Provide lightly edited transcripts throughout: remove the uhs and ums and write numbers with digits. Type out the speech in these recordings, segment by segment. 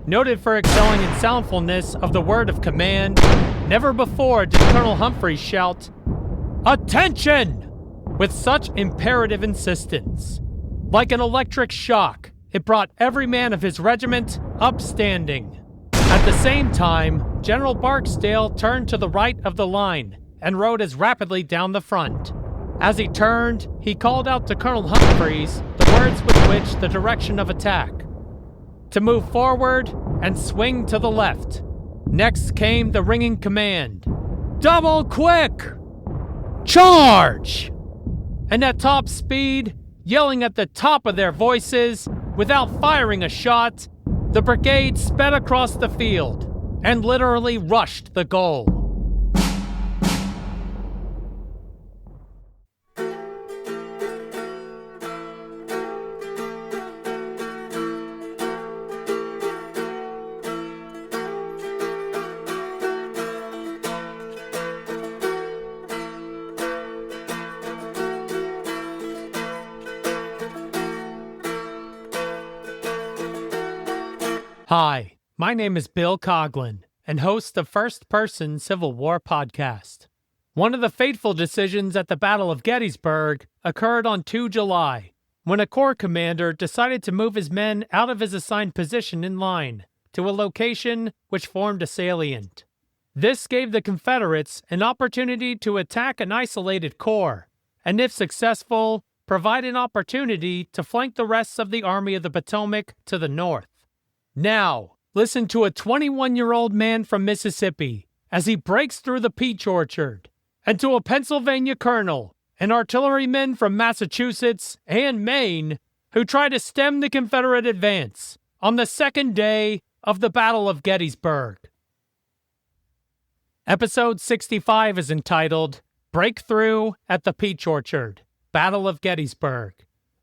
Noted for excelling in soundfulness of the word of command, never before did Colonel Humphreys shout, "Attention!" with such imperative insistence. Like an electric shock, it brought every man of his regiment up standing. At the same time, General Barksdale turned to the right of the line and rode as rapidly down the front. As he turned, he called out to Colonel Humphreys the words with which the direction of attack: to move forward and swing to the left. Next came the ringing command, "Double quick! Charge!" And at top speed, yelling at the top of their voices, without firing a shot, the brigade sped across the field and literally rushed the goal. Hi, my name is Bill Coughlin, and host of First Person Civil War Podcast. One of the fateful decisions at the Battle of Gettysburg occurred on 2 July, when a Corps commander decided to move his men out of his assigned position in line to a location which formed a salient. This gave the Confederates an opportunity to attack an isolated corps, and if successful, provide an opportunity to flank the rest of the Army of the Potomac to the north. Now, listen to a 21-year-old man from Mississippi as he breaks through the peach orchard, and to a Pennsylvania colonel and artillerymen from Massachusetts and Maine who try to stem the Confederate advance on the second day of the Battle of Gettysburg. Episode 65 is entitled Breakthrough at the Peach Orchard, Battle of Gettysburg,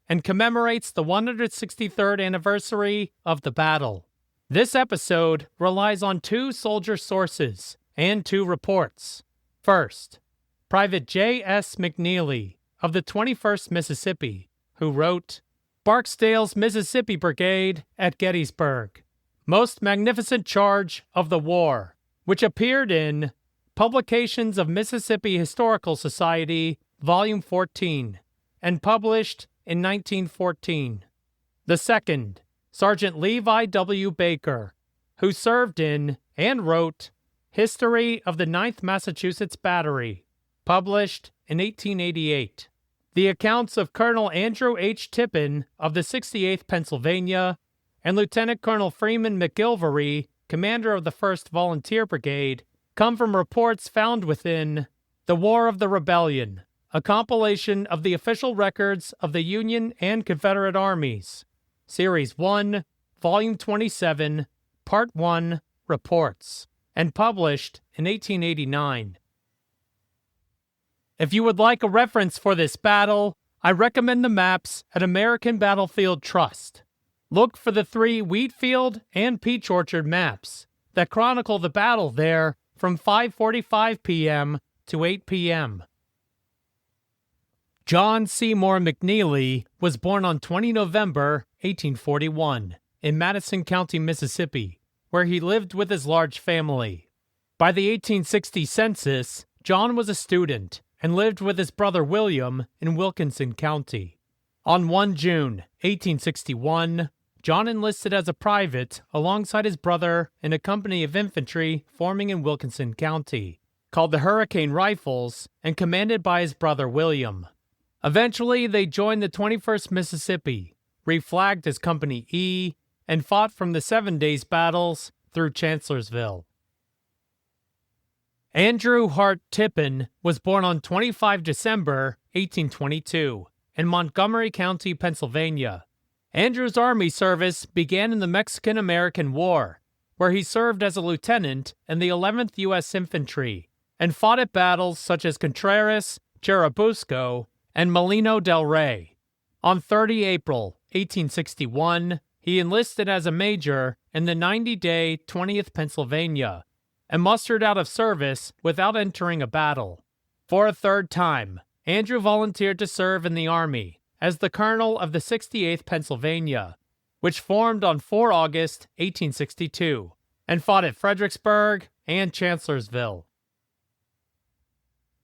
and commemorates the 163rd anniversary of the battle. This episode relies on 2 soldier sources and 2 reports. First, Private J.S. McNeilly of the 21st Mississippi, who wrote, "Barksdale's Mississippi Brigade at Gettysburg, most magnificent charge of the war," which appeared in Publications of Mississippi Historical Society, Volume 14, and published in 1914. The second, Sergeant Levi W. Baker, who served in and wrote History of the 9th Massachusetts Battery, published in 1888. The accounts of Colonel Andrew H. Tippin of the 68th Pennsylvania and Lieutenant Colonel Freeman McGilvery, commander of the 1st Volunteer Brigade, come from reports found within The War of the Rebellion, a compilation of the official records of the Union and Confederate armies, Series 1, Volume 27, Part 1, Reports, and published in 1889. If you would like a reference for this battle, I recommend the maps at American Battlefield Trust. Look for the 3 Wheatfield and Peach Orchard maps that chronicle the battle there from 5:45 p.m. to 8 p.m. John Seymour McNeilly was born on 20 November 1841 in Madison County, Mississippi, where he lived with his large family. By the 1860 census, John was a student and lived with his brother William in Wilkinson County. On 1 June 1861, John enlisted as a private alongside his brother in a company of infantry forming in Wilkinson County, called the Hurricane Rifles and commanded by his brother William. Eventually, they joined the 21st Mississippi, reflagged as Company E, and fought from the 7 Days Battles through Chancellorsville. Andrew Hart Tippin was born on 25 December 1822 in Montgomery County, Pennsylvania. Andrew's army service began in the Mexican-American War, where he served as a lieutenant in the 11th U.S. Infantry and fought at battles such as Contreras, Churubusco, and Molino del Rey. On 30 April 1861, he enlisted as a major in the 90-day 20th Pennsylvania and mustered out of service without entering a battle. For a third time, Andrew volunteered to serve in the Army as the colonel of the 68th Pennsylvania, which formed on 4 August 1862 and fought at Fredericksburg and Chancellorsville.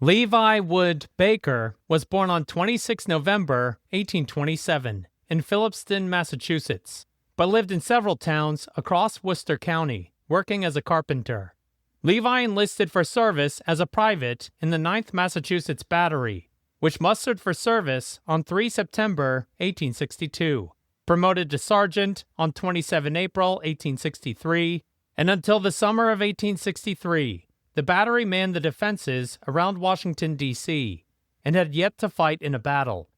Levi Wood Baker was born on 26 November 1827 in Phillipston, Massachusetts, but lived in several towns across Worcester County, working as a carpenter. Levi enlisted for service as a private in the 9th Massachusetts Battery, which mustered for service on 3 September 1862, promoted to sergeant on 27 April 1863, and until the summer of 1863, the battery manned the defenses around Washington, D.C., and had yet to fight in a battle.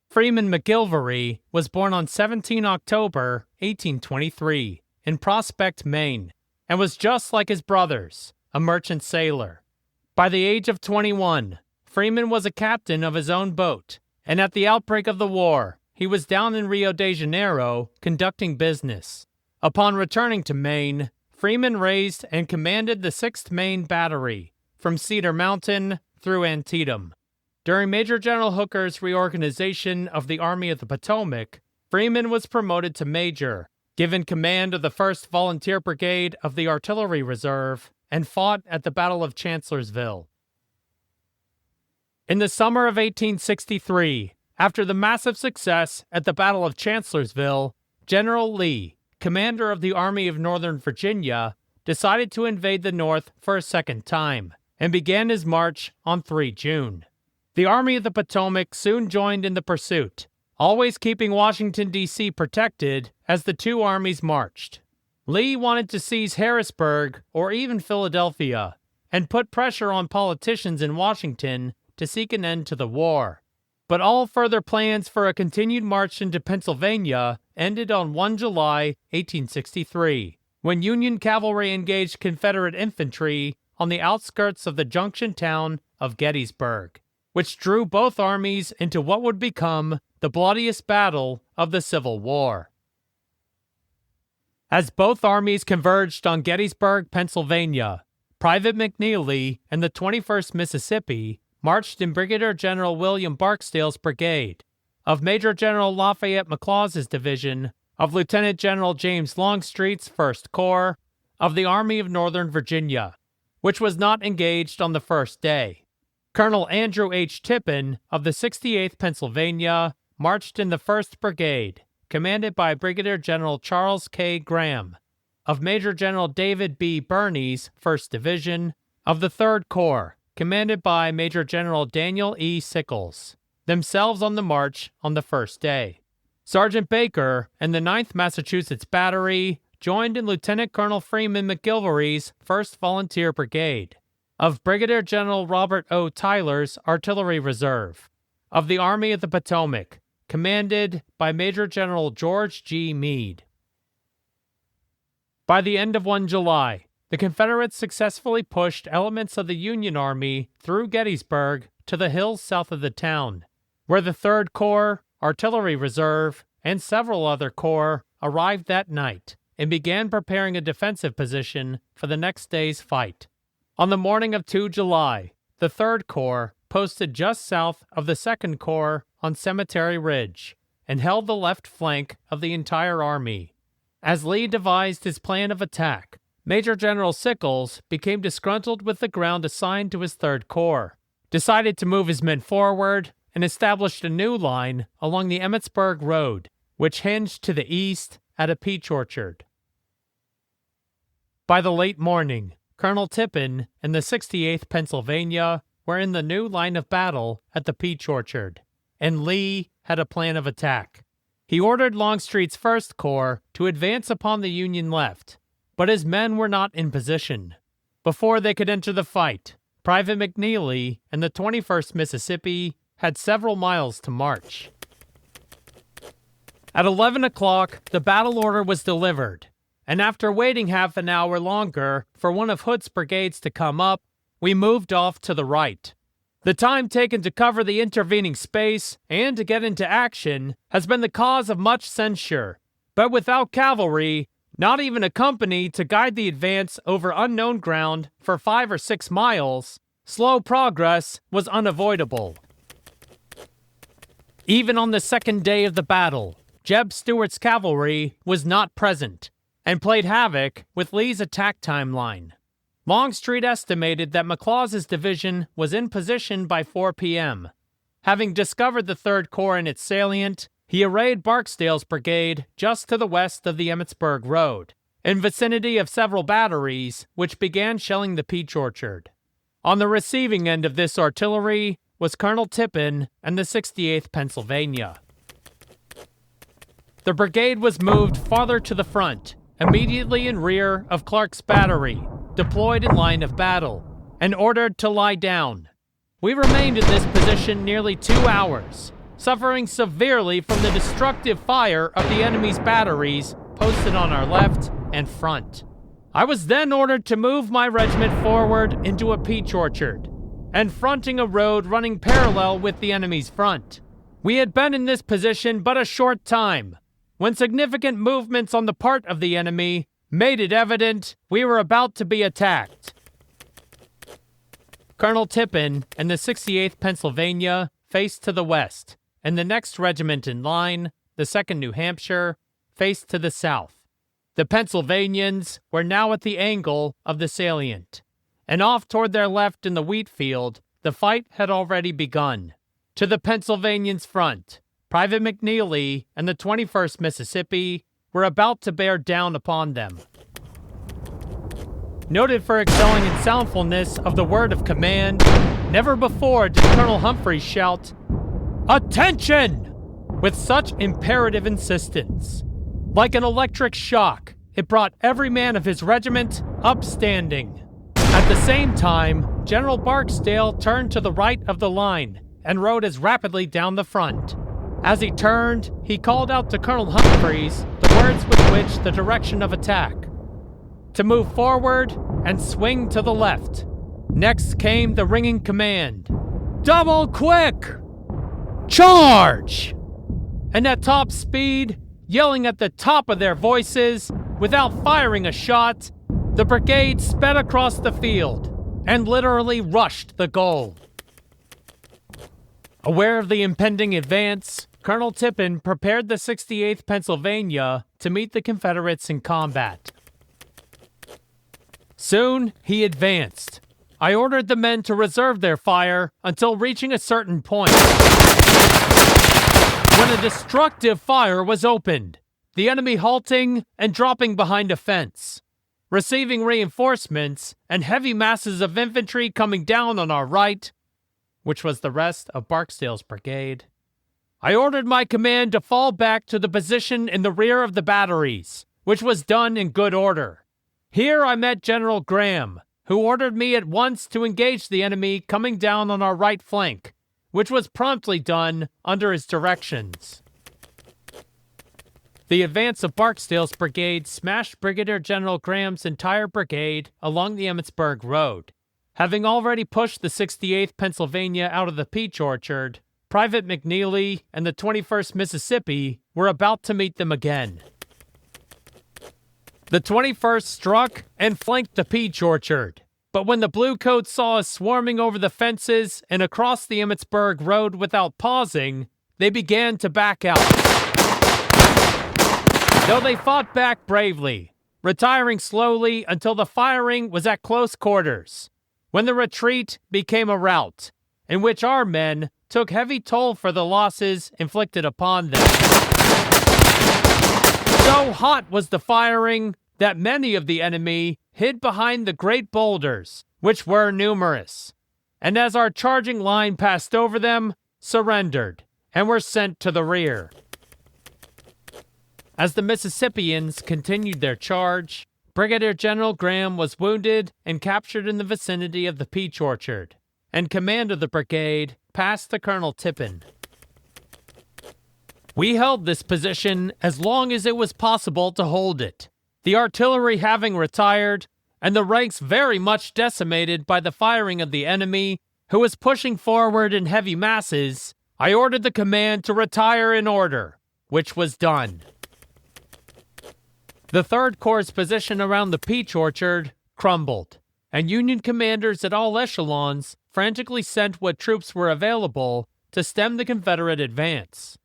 Freeman McGilvery was born on 17 October 1823 in Prospect, Maine, and was just like his brothers, a merchant sailor. By the age of 21, Freeman was a captain of his own boat, and at the outbreak of the war, he was down in Rio de Janeiro conducting business. Upon returning to Maine, Freeman raised and commanded the 6th Maine Battery from Cedar Mountain through Antietam. During Major General Hooker's reorganization of the Army of the Potomac, Freeman was promoted to major, given command of the 1st Volunteer Brigade of the Artillery Reserve, and fought at the Battle of Chancellorsville. In the summer of 1863, after the massive success at the Battle of Chancellorsville, General Lee, commander of the Army of Northern Virginia, decided to invade the North for a second time, and began his march on 3 June. The Army of the Potomac soon joined in the pursuit, always keeping Washington, D.C. protected as the two armies marched. Lee wanted to seize Harrisburg or even Philadelphia, and put pressure on politicians in Washington to seek an end to the war. But all further plans for a continued march into Pennsylvania ended on 1 July 1863, when Union cavalry engaged Confederate infantry on the outskirts of the junction town of Gettysburg, which drew both armies into what would become the bloodiest battle of the Civil War. As both armies converged on Gettysburg, Pennsylvania, Private McNeilly and the 21st Mississippi marched in Brigadier General William Barksdale's brigade, of Major General Lafayette McLaws' division, of Lieutenant General James Longstreet's 1st Corps, of the Army of Northern Virginia, which was not engaged on the first day. Colonel Andrew H. Tippin of the 68th Pennsylvania marched in the 1st Brigade, commanded by Brigadier General Charles K. Graham, of Major General David B. Birney's 1st Division, of the 3rd Corps, commanded by Major General Daniel E. Sickles, themselves on the march on the first day. Sergeant Baker and the 9th Massachusetts Battery joined in Lieutenant Colonel Freeman McGilvery's 1st Volunteer Brigade, of Brigadier General Robert O. Tyler's Artillery Reserve, of the Army of the Potomac, commanded by Major General George G. Meade. By the end of 1 July, the Confederates successfully pushed elements of the Union Army through Gettysburg to the hills south of the town, where the 3rd Corps, Artillery Reserve, and several other corps arrived that night and began preparing a defensive position for the next day's fight. On the morning of 2 July, the 3rd Corps posted just south of the 2nd Corps on Cemetery Ridge and held the left flank of the entire army. As Lee devised his plan of attack, Major General Sickles became disgruntled with the ground assigned to his 3rd Corps, decided to move his men forward, and established a new line along the Emmitsburg Road, which hinged to the east at a peach orchard. By the late morning, Colonel Tippin and the 68th Pennsylvania were in the new line of battle at the peach orchard, and Lee had a plan of attack. He ordered Longstreet's 1st Corps to advance upon the Union left, but his men were not in position. Before they could enter the fight, Private McNeilly and the 21st Mississippi had several miles to march. At 11 o'clock, the battle order was delivered, and after waiting half an hour longer for one of Hood's brigades to come up, we moved off to the right. The time taken to cover the intervening space and to get into action has been the cause of much censure, but without cavalry, not even a company to guide the advance over unknown ground for 5 or 6 miles, slow progress was unavoidable. Even on the second day of the battle, Jeb Stuart's cavalry was not present and played havoc with Lee's attack timeline. Longstreet estimated that McLaws' division was in position by 4 p.m. Having discovered the 3rd Corps in its salient, he arrayed Barksdale's brigade just to the west of the Emmitsburg Road, in vicinity of several batteries which began shelling the peach orchard. On the receiving end of this artillery was Colonel Tippin and the 68th Pennsylvania. The brigade was moved farther to the front, immediately in rear of Clark's battery, deployed in line of battle, and ordered to lie down. We remained in this position nearly 2 hours, suffering severely from the destructive fire of the enemy's batteries posted on our left and front. I was then ordered to move my regiment forward into a peach orchard, and fronting a road running parallel with the enemy's front. We had been in this position but a short time, when significant movements on the part of the enemy made it evident we were about to be attacked. Colonel Tippin and the 68th Pennsylvania faced to the west, and the next regiment in line, the 2nd New Hampshire, faced to the south. The Pennsylvanians were now at the angle of the salient, and off toward their left in the wheat field, the fight had already begun. To the Pennsylvanians' front, Private McNeilly and the 21st Mississippi were about to bear down upon them. Noted for excelling in soundfulness of the word of command, never before did Colonel Humphreys shout, "Attention!" with such imperative insistence. Like an electric shock, it brought every man of his regiment up standing. At the same time, General Barksdale turned to the right of the line and rode as rapidly down the front. As he turned, he called out to Colonel Humphreys the words with which the direction of attack: to move forward and swing to the left. Next came the ringing command: double quick! Charge! And at top speed, yelling at the top of their voices, without firing a shot, the brigade sped across the field and literally rushed the goal. Aware of the impending advance, Colonel Tippin prepared the 68th Pennsylvania to meet the Confederates in combat. Soon he advanced. I ordered the men to reserve their fire until reaching a certain point, when a destructive fire was opened, the enemy halting and dropping behind a fence. Receiving reinforcements and heavy masses of infantry coming down on our right, which was the rest of Barksdale's brigade, I ordered my command to fall back to the position in the rear of the batteries, which was done in good order. Here I met General Graham, who ordered me at once to engage the enemy coming down on our right flank, which was promptly done under his directions. The advance of Barksdale's brigade smashed Brigadier General Graham's entire brigade along the Emmitsburg Road. Having already pushed the 68th Pennsylvania out of the peach orchard, Private McNeilly and the 21st Mississippi were about to meet them again. The 21st struck and flanked the peach orchard, but when the Bluecoats saw us swarming over the fences and across the Emmitsburg Road without pausing, they began to back out. Though they fought back bravely, retiring slowly until the firing was at close quarters, when the retreat became a rout, in which our men took heavy toll for the losses inflicted upon them. So hot was the firing that many of the enemy hid behind the great boulders, which were numerous, and as our charging line passed over them, surrendered and were sent to the rear. As the Mississippians continued their charge, Brigadier General Graham was wounded and captured in the vicinity of the peach orchard, and command of the brigade passed to Colonel Tippin. We held this position as long as it was possible to hold it, the artillery having retired, and the ranks very much decimated by the firing of the enemy, who was pushing forward in heavy masses. I ordered the command to retire in order, which was done. The 3rd Corps' position around the peach orchard crumbled, and Union commanders at all echelons frantically sent what troops were available to stem the Confederate advance.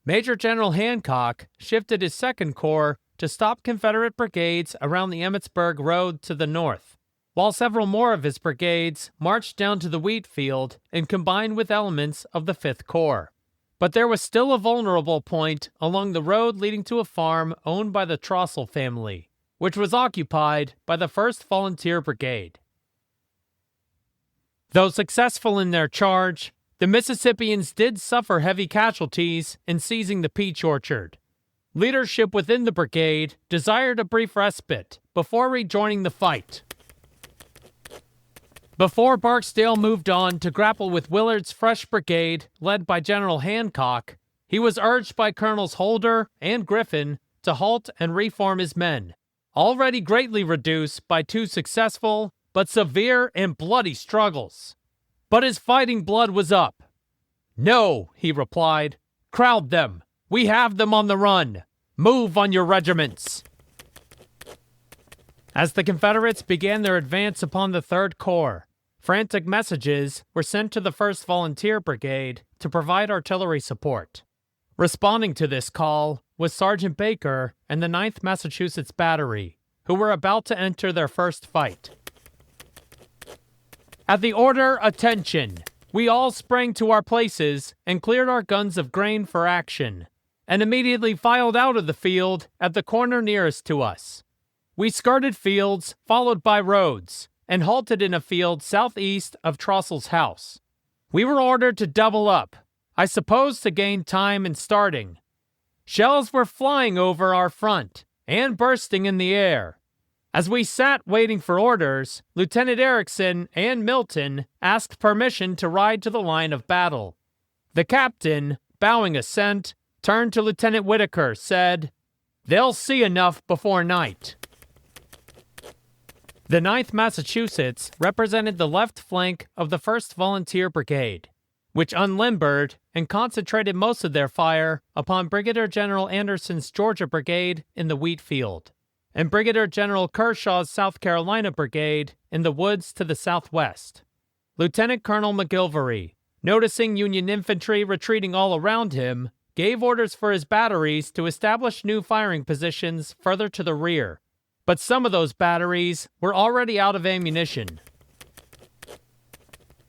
Major General Hancock shifted his 2nd Corps to stop Confederate brigades around the Emmetsburg Road to the north, while several more of his brigades marched down to the wheat field and combined with elements of the 5th Corps. But there was still a vulnerable point along the road leading to a farm owned by the Trostle family, which was occupied by the 1st Volunteer Brigade. Though successful in their charge, the Mississippians did suffer heavy casualties in seizing the peach orchard. Leadership within the brigade desired a brief respite before rejoining the fight. Before Barksdale moved on to grapple with Willard's fresh brigade led by General Hancock, he was urged by Colonels Holder and Griffin to halt and reform his men, already greatly reduced by 2 successful but severe and bloody struggles. But his fighting blood was up. "No," he replied. "Crowd them. We have them on the run. Move on your regiments." As the Confederates began their advance upon the 3rd Corps, frantic messages were sent to the 1st Volunteer Brigade to provide artillery support. Responding to this call was Sergeant Baker and the 9th Massachusetts Battery, who were about to enter their first fight. At the order, "Attention!" we all sprang to our places and cleared our guns of grain for action, and immediately filed out of the field at the corner nearest to us. We skirted fields, followed by roads, and halted in a field southeast of Trostle's house. We were ordered to double up, I suppose to gain time in starting. Shells were flying over our front and bursting in the air. As we sat waiting for orders, Lieutenant Erickson and Milton asked permission to ride to the line of battle. The captain, bowing assent, turned to Lieutenant Whitaker, said, "They'll see enough before night." The 9th Massachusetts represented the left flank of the 1st Volunteer Brigade, which unlimbered and concentrated most of their fire upon Brigadier General Anderson's Georgia Brigade in the wheat field, and Brigadier General Kershaw's South Carolina Brigade in the woods to the southwest. Lieutenant Colonel McGilvery, noticing Union infantry retreating all around him, gave orders for his batteries to establish new firing positions further to the rear, but some of those batteries were already out of ammunition.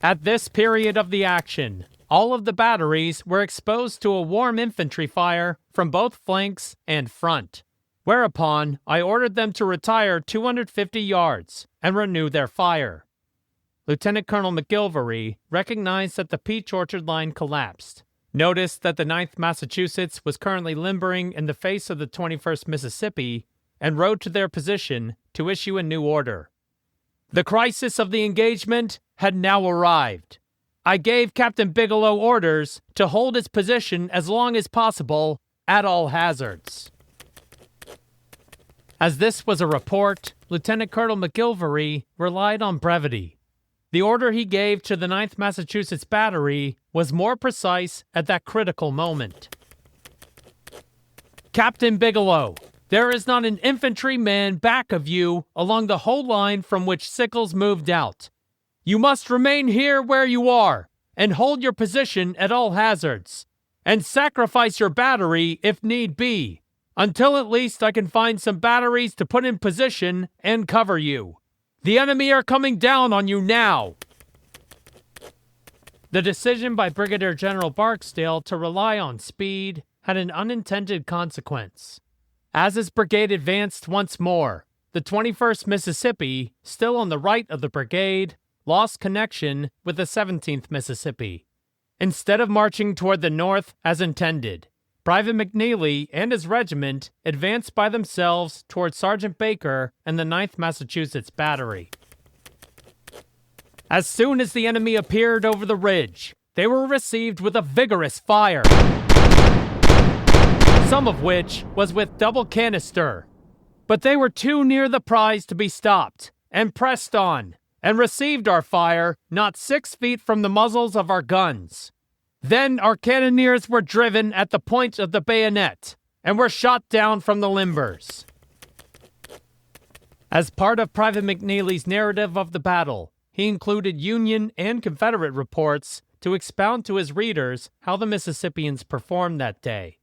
At this period of the action, all of the batteries were exposed to a warm infantry fire from both flanks and front, whereupon I ordered them to retire 250 yards and renew their fire. Lieutenant Colonel McGilvery recognized that the peach orchard line collapsed, noticed that the 9th Massachusetts was currently limbering in the face of the 21st Mississippi, and rode to their position to issue a new order. The crisis of the engagement had now arrived. I gave Captain Bigelow orders to hold his position as long as possible at all hazards. As this was a report, Lieutenant Colonel McGilvery relied on brevity. The order he gave to the 9th Massachusetts Battery was more precise at that critical moment. "Captain Bigelow, there is not an infantryman back of you along the whole line from which Sickles moved out. You must remain here where you are and hold your position at all hazards, and sacrifice your battery if need be, until at least I can find some batteries to put in position and cover you. The enemy are coming down on you now." The decision by Brigadier General Barksdale to rely on speed had an unintended consequence. As his brigade advanced once more, the 21st Mississippi, still on the right of the brigade, lost connection with the 17th Mississippi. Instead of marching toward the north as intended, Private McNeilly and his regiment advanced by themselves toward Sergeant Baker and the 9th Massachusetts Battery. As soon as the enemy appeared over the ridge, they were received with a vigorous fire, some of which was with double canister. But they were too near the prize to be stopped, and pressed on, and received our fire not 6 feet from the muzzles of our guns. Then our cannoneers were driven at the point of the bayonet, and were shot down from the limbers. As part of Private McNeilly's narrative of the battle, he included Union and Confederate reports to expound to his readers how the Mississippians performed that day.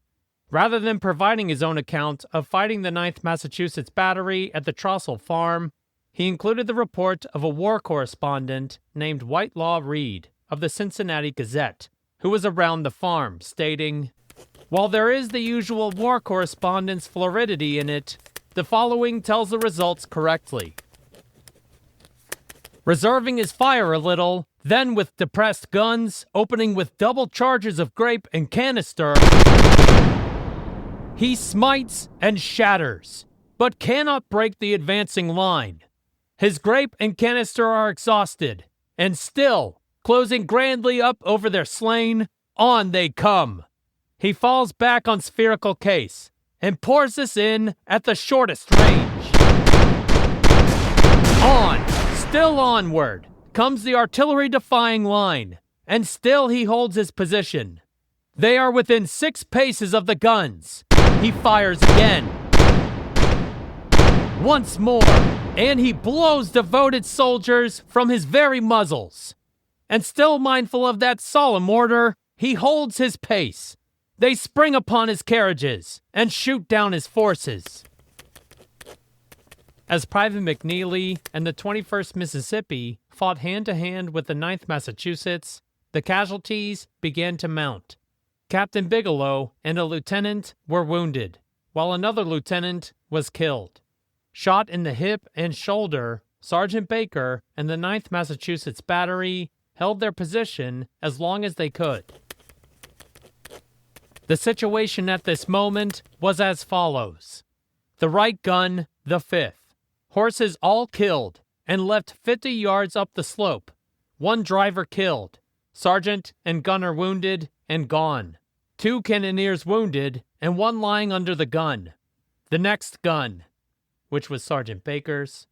Rather than providing his own account of fighting the 9th Massachusetts Battery at the Trostle Farm, he included the report of a war correspondent named Whitelaw Reid of the Cincinnati Gazette, who was around the farm, stating, "While there is the usual war correspondent's floridity in it, the following tells the results correctly. Reserving his fire a little, then with depressed guns, opening with double charges of grape and canister, he smites and shatters, but cannot break the advancing line. His grape and canister are exhausted, and still, closing grandly up over their slain, on they come. He falls back on spherical case, and pours us in at the shortest range. On, still onward, comes the artillery-defying line, and still he holds his position. They are within 6 paces of the guns. He fires again. Once more, and he blows devoted soldiers from his very muzzles. And still mindful of that solemn order, he holds his pace. They spring upon his carriages and shoot down his forces." As Private McNeilly and the 21st Mississippi fought hand-to-hand with the 9th Massachusetts, the casualties began to mount. Captain Bigelow and a lieutenant were wounded, while another lieutenant was killed. Shot in the hip and shoulder, Sergeant Baker and the 9th Massachusetts Battery held their position as long as they could. The situation at this moment was as follows. The right gun, the 5th. Horses all killed and left 50 yards up the slope. 1 driver killed. Sergeant and gunner wounded and gone. 2 cannoneers wounded and 1 lying under the gun. The next gun, which was Sergeant Baker's.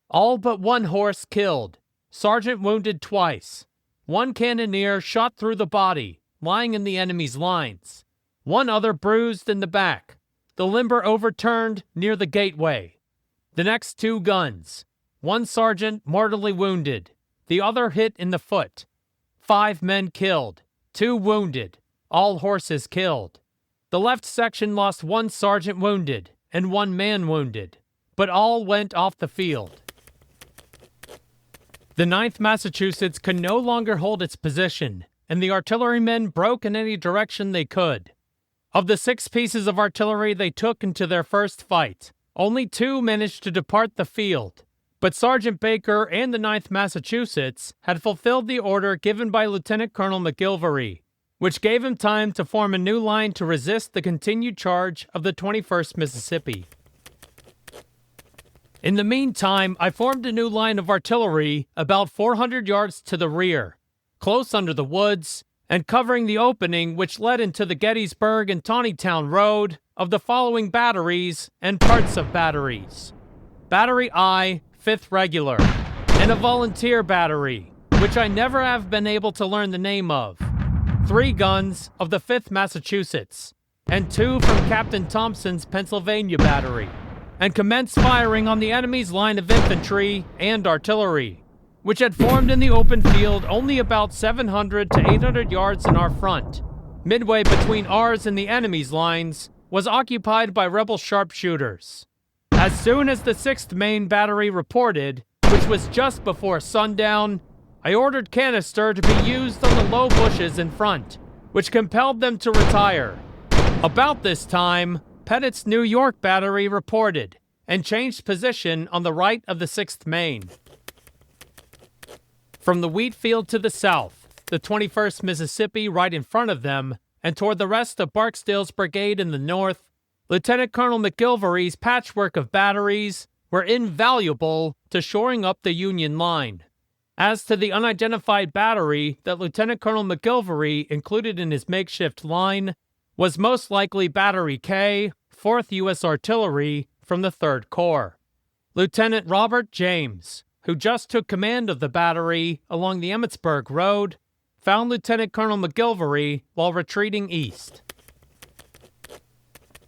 All but 1 horse killed. Sergeant wounded twice. 1 cannoneer shot through the body, lying in the enemy's lines. 1 other bruised in the back. The limber overturned near the gateway. The next 2 guns. 1 sergeant mortally wounded. The other hit in the foot. 5 men killed. 2 wounded. All horses killed. The left section lost 1 sergeant wounded and 1 man wounded, but all went off the field. The 9th Massachusetts could no longer hold its position, and the artillerymen broke in any direction they could. Of the 6 pieces of artillery they took into their first fight, only 2 managed to depart the field, but Sergeant Baker and the 9th Massachusetts had fulfilled the order given by Lieutenant Colonel McGilvery, which gave him time to form a new line to resist the continued charge of the 21st Mississippi. In the meantime, I formed a new line of artillery about 400 yards to the rear, close under the woods, and covering the opening which led into the Gettysburg and Taneytown Road of the following batteries and parts of batteries. Battery I, 5th Regular, and a volunteer battery, which I never have been able to learn the name of. 3 guns of the 5th Massachusetts, and 2 from Captain Thompson's Pennsylvania battery, and commenced firing on the enemy's line of infantry and artillery, which had formed in the open field only about 700 to 800 yards in our front. Midway between ours and the enemy's lines was occupied by rebel sharpshooters. As soon as the 6th Maine Battery reported, which was just before sundown, I ordered canister to be used on the low bushes in front, which compelled them to retire. About this time, Pettit's New York Battery reported and changed position on the right of the 6th Maine. From the wheat field to the south, the 21st Mississippi right in front of them, and toward the rest of Barksdale's brigade in the north, Lieutenant Colonel McGilvery's patchwork of batteries were invaluable to shoring up the Union line. As to the unidentified battery that Lieutenant Colonel McGilvery included in his makeshift line, was most likely Battery K, 4th U.S. Artillery from the 3rd Corps. Lieutenant Robert James, who just took command of the battery along the Emmitsburg Road, found Lieutenant Colonel McGilvery while retreating east.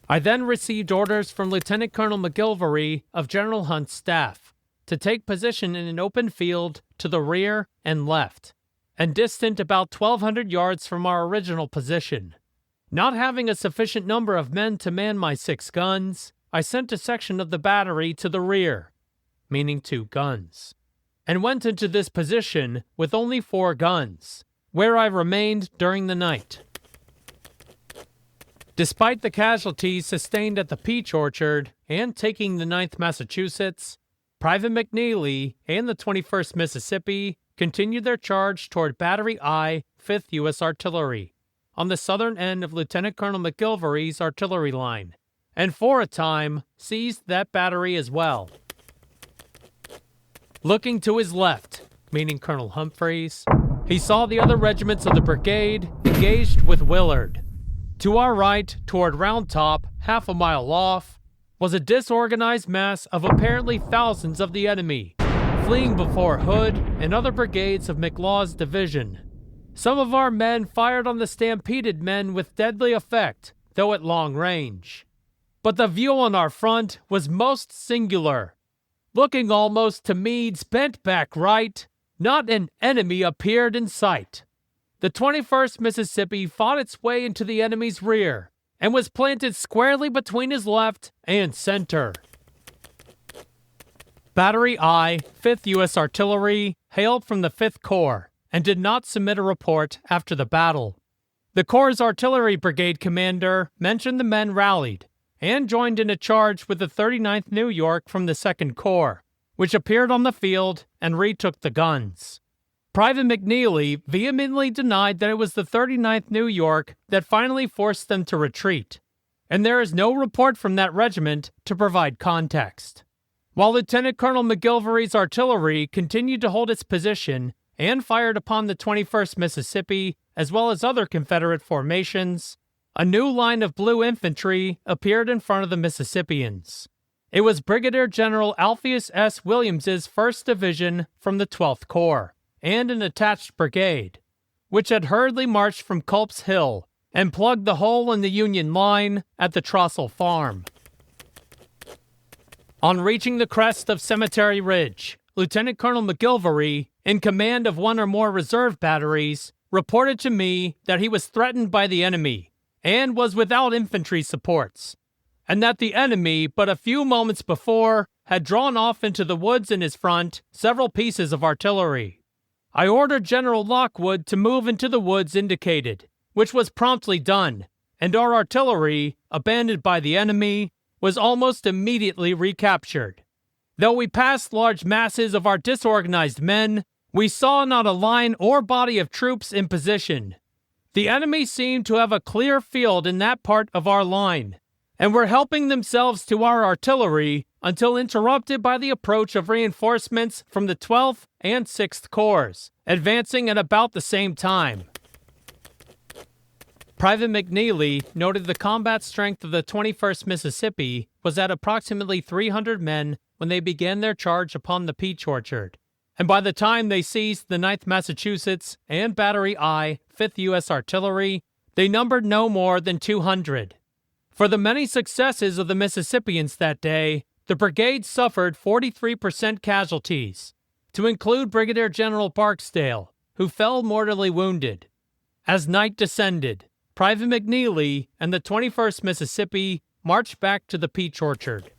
I then received orders from Lieutenant Colonel McGilvery of General Hunt's staff to take position in an open field to the rear and left, and distant about 1,200 yards from our original position. Not having a sufficient number of men to man my 6 guns, I sent a section of the battery to the rear, meaning 2 guns, and went into this position with only 4 guns, where I remained during the night. Despite the casualties sustained at the Peach Orchard and taking the 9th Massachusetts, Private McNeilly and the 21st Mississippi continued their charge toward Battery I, 5th U.S. Artillery, on the southern end of Lieutenant Colonel McGilvery's artillery line, and for a time seized that battery as well. Looking to his left, meaning Colonel Humphreys, he saw the other regiments of the brigade engaged with Willard. To our right, toward Round Top, half a mile off, was a disorganized mass of apparently thousands of the enemy, fleeing before Hood and other brigades of McLaw's division. Some of our men fired on the stampeded men with deadly effect, though at long range. But the view on our front was most singular. Looking almost to Meade's bent back right, not an enemy appeared in sight. The 21st Mississippi fought its way into the enemy's rear and was planted squarely between his left and center. Battery I, 5th U.S. Artillery, hailed from the 5th Corps and did not submit a report after the battle. The Corps' artillery brigade commander mentioned the men rallied and joined in a charge with the 39th New York from the 2nd Corps, which appeared on the field and retook the guns. Private McNeilly vehemently denied that it was the 39th New York that finally forced them to retreat, and there is no report from that regiment to provide context. While Lieutenant Colonel McGilvery's artillery continued to hold its position and fired upon the 21st Mississippi as well as other Confederate formations, a new line of blue infantry appeared in front of the Mississippians. It was Brigadier General Alpheus S. Williams's 1st Division from the 12th Corps, and an attached brigade, which had hurriedly marched from Culp's Hill and plugged the hole in the Union line at the Trostle Farm. On reaching the crest of Cemetery Ridge, Lieutenant Colonel McGilvery, in command of one or more reserve batteries, reported to me that he was threatened by the enemy and was without infantry supports, and that the enemy, but a few moments before, had drawn off into the woods in his front several pieces of artillery. I ordered General Lockwood to move into the woods indicated, which was promptly done, and our artillery, abandoned by the enemy, was almost immediately recaptured. Though we passed large masses of our disorganized men, we saw not a line or body of troops in position. The enemy seemed to have a clear field in that part of our line, and were helping themselves to our artillery until interrupted by the approach of reinforcements from the 12th and 6th Corps, advancing at about the same time. Private McNeilly noted the combat strength of the 21st Mississippi was at approximately 300 men when they began their charge upon the Peach Orchard, and by the time they seized the 9th Massachusetts and Battery I, 5th U.S. Artillery, they numbered no more than 200. For the many successes of the Mississippians that day, the brigade suffered 43% casualties, to include Brigadier General Barksdale, who fell mortally wounded. As night descended, Private McNeilly and the 21st Mississippi marched back to the Peach Orchard.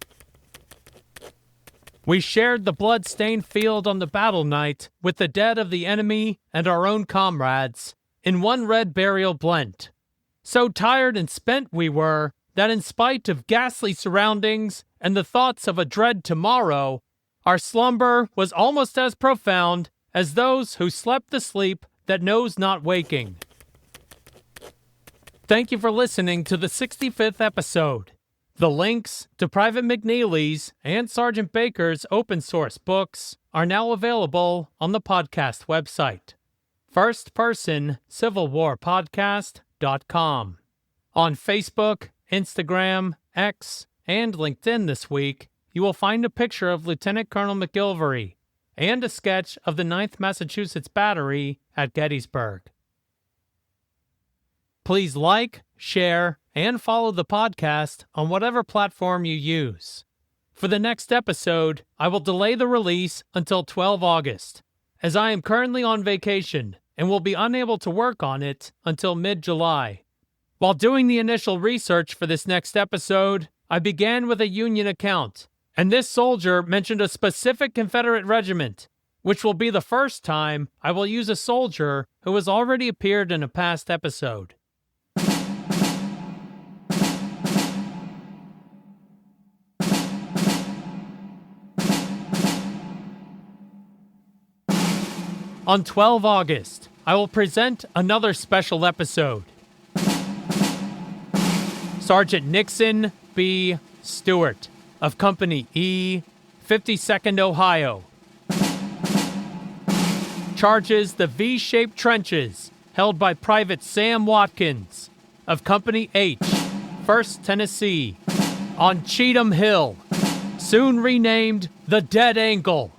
We shared the blood-stained field on the battle night with the dead of the enemy and our own comrades in one red burial blent. So tired and spent we were that in spite of ghastly surroundings and the thoughts of a dread tomorrow, our slumber was almost as profound as those who slept the sleep that knows not waking. Thank you for listening to the 65th episode. The links to Private McNeilly's and Sergeant Baker's open source books are now available on the podcast website, firstpersoncivilwarpodcast.com. On Facebook, Instagram, X, and LinkedIn this week, you will find a picture of Lieutenant Colonel McGilvery and a sketch of the 9th Massachusetts Battery at Gettysburg. Please like, share, and follow the podcast on whatever platform you use. For the next episode, I will delay the release until 12 August, as I am currently on vacation and will be unable to work on it until mid-July. While doing the initial research for this next episode, I began with a Union account, and this soldier mentioned a specific Confederate regiment, which will be the first time I will use a soldier who has already appeared in a past episode. On 12 August, I will present another special episode. Sergeant Nixon B. Stewart of Company E, 52nd Ohio, charges the V-shaped trenches held by Private Sam Watkins of Company H, 1st Tennessee, on Cheatham Hill, soon renamed the Dead Ankle,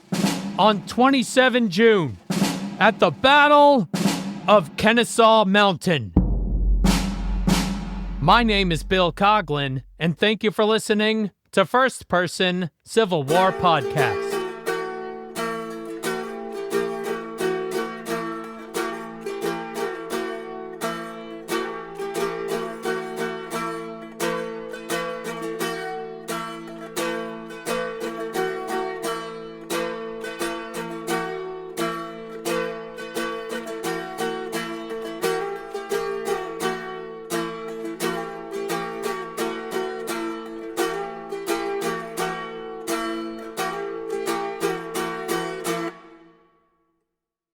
on 27 June, at the Battle of Kennesaw Mountain. My name is Bill Coughlin, and thank you for listening to First Person Civil War Podcast.